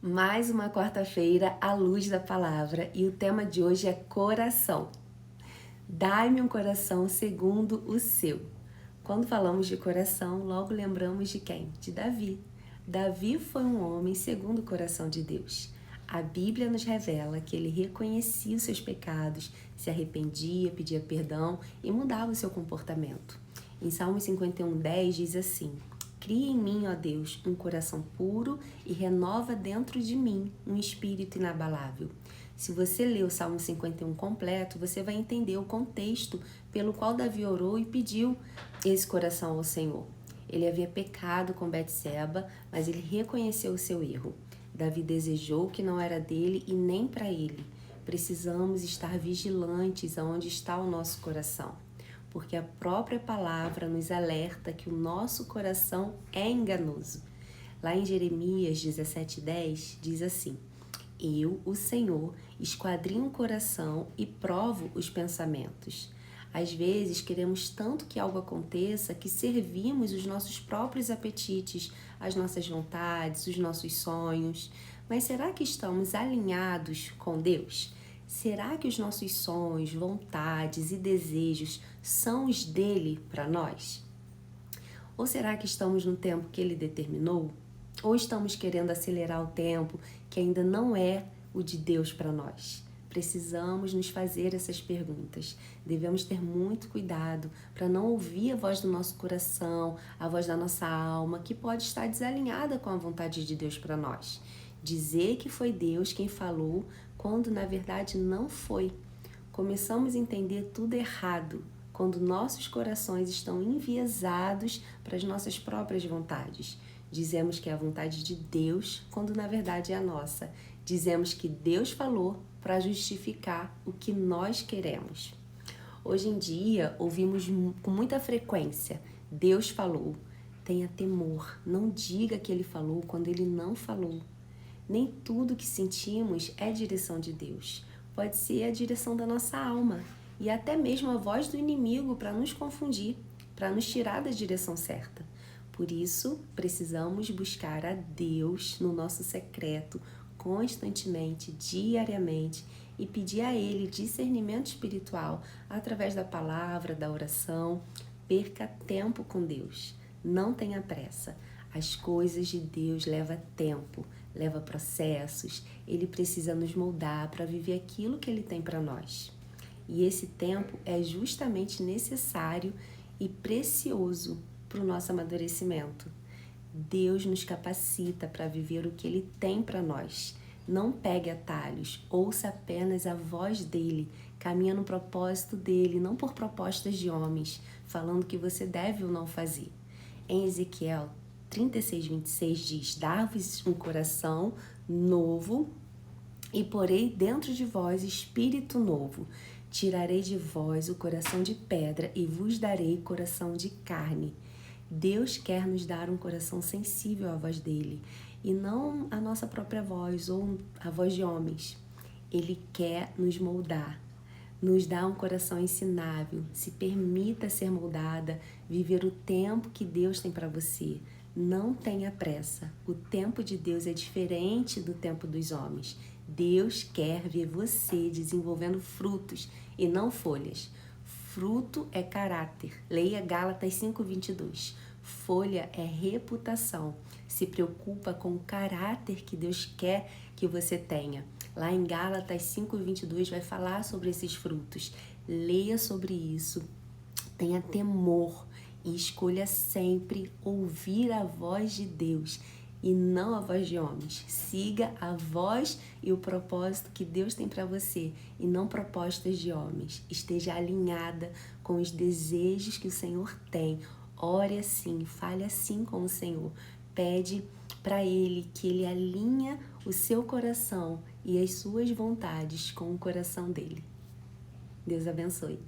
Mais uma quarta-feira à luz da palavra e o tema de hoje é coração. Dai-me um coração segundo o seu. Quando falamos de coração, logo lembramos de quem? De Davi. Davi foi um homem segundo o coração de Deus. A Bíblia nos revela que ele reconhecia os seus pecados, se arrependia, pedia perdão e mudava o seu comportamento. Em Salmo 51:10 diz assim: Cria em mim, ó Deus, um coração puro e renova dentro de mim um espírito inabalável. Se você ler o Salmo 51 completo, você vai entender o contexto pelo qual Davi orou e pediu esse coração ao Senhor. Ele havia pecado com Betseba, mas ele reconheceu o seu erro. Davi desejou o que não era dele e nem para ele. Precisamos estar vigilantes aonde está o nosso coração, porque a própria palavra nos alerta que o nosso coração é enganoso. Lá em Jeremias 17:10 diz assim: Eu, o Senhor, esquadrinho o coração e provo os pensamentos. Às vezes queremos tanto que algo aconteça que servimos os nossos próprios apetites, as nossas vontades, os nossos sonhos. Mas será que estamos alinhados com Deus? Será que os nossos sonhos, vontades e desejos são os dele para nós? Ou será que estamos no tempo que ele determinou? Ou estamos querendo acelerar o tempo que ainda não é o de Deus para nós? Precisamos nos fazer essas perguntas. Devemos ter muito cuidado para não ouvir a voz do nosso coração, a voz da nossa alma, que pode estar desalinhada com a vontade de Deus para nós. Dizer que foi Deus quem falou, quando na verdade não foi. Começamos a entender tudo errado quando nossos corações estão enviesados para as nossas próprias vontades. Dizemos que é a vontade de Deus, quando na verdade é a nossa. Dizemos que Deus falou para justificar o que nós queremos. Hoje em dia, ouvimos com muita frequência: Deus falou. Tenha temor, não diga que Ele falou quando Ele não falou. Nem tudo que sentimos é direção de Deus. Pode ser a direção da nossa alma e até mesmo a voz do inimigo para nos confundir, para nos tirar da direção certa. Por isso, precisamos buscar a Deus no nosso secreto, constantemente, diariamente, e pedir a Ele discernimento espiritual através da palavra, da oração. Perca tempo com Deus. Não tenha pressa. As coisas de Deus levam tempo, leva processos. Ele precisa nos moldar para viver aquilo que Ele tem para nós. E esse tempo é justamente necessário e precioso para o nosso amadurecimento. Deus nos capacita para viver o que Ele tem para nós. Não pegue atalhos, ouça apenas a voz dEle, caminha no propósito dEle, não por propostas de homens, falando que você deve ou não fazer. Em Ezequiel 36:26 diz: Dar-vos um coração novo e porei dentro de vós espírito novo. Tirarei de vós o coração de pedra e vos darei coração de carne. Deus quer nos dar um coração sensível à voz dele e não a nossa própria voz ou a voz de homens. Ele quer nos moldar, nos dá um coração ensinável. Se permita ser moldada, viver o tempo que Deus tem para você. Não tenha pressa. O tempo de Deus é diferente do tempo dos homens. Deus quer ver você desenvolvendo frutos e não folhas. Fruto é caráter. Leia Gálatas 5:22. Folha é reputação. Se preocupa com o caráter que Deus quer que você tenha. Lá em Gálatas 5:22 vai falar sobre esses frutos. Leia sobre isso. Tenha temor e escolha sempre ouvir a voz de Deus e não a voz de homens. Siga a voz e o propósito que Deus tem para você e não propostas de homens. Esteja alinhada com os desejos que o Senhor tem. Ore assim, fale assim com o Senhor. Pede para Ele que Ele alinhe o seu coração e as suas vontades com o coração dele. Deus abençoe.